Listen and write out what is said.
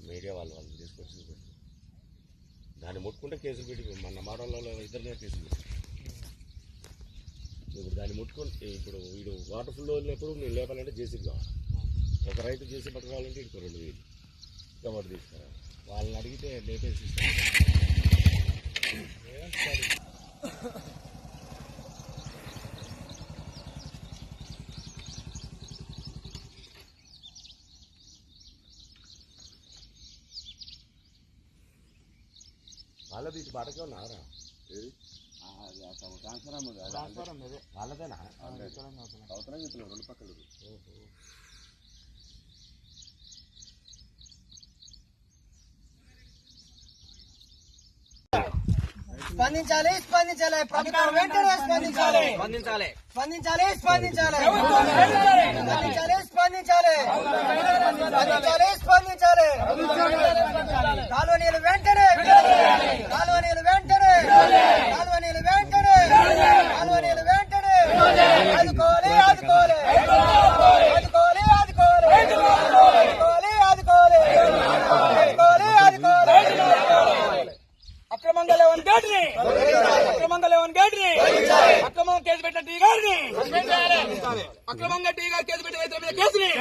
Media వాళ్ళు తీసుకొచ్చి దాన్ని ముట్టుకుంటే కేసులు పెట్టి మన మాటల్లో ఇద్దరినే కేసులు పెట్టి ఇప్పుడు దాన్ని ముట్టుకుంటే ఇప్పుడు వీడు వాటర్ ఫుల్ వదిలినప్పుడు నేను లేపాలంటే జేసీబీ కావాలి. ఒక రైతు జేసీ పట్టుకోవాలంటే ఇంకో 2000 కవర్ తీసుకురా. వాళ్ళని అడిగితే లేపేసి ఇస్తాను. వాళ్ళది ఇటు బాటకే ఉన్నారా? వాళ్ళదేనా? అవతరం చెప్తున్నాం 2 పక్కలు. స్పందించాలి స్పందించాలి ప్రభుత్వం వెంటనే స్పందించాలి స్పందించాలి స్పందించాలి స్పందించాలి స్పందించాలి స్పందించాలి స్పందించాలి స్పందించాలి కాలనీలు వెంటనే కాలనీలు వెంటనే కాలనీలు వెంటనే కాలనీలు వెంటనే ఆదుకోవాలి ఆదుకోవాలి ఆదుకోవాలి ఆదుకోవాలి ఆదుకోవాలి ఆదుకోవాలి ఆదుకోవాలి ఆదుకోవాలి అక్రమంగా లేవని గేట్ని అక్రమంగా లేవని గేట్ని అక్రమంగా కేసు పెట్టిన టీ గారిని అక్రమంగా టీ గారు కేసు పెట్టిన రైతుల మీద కేసుని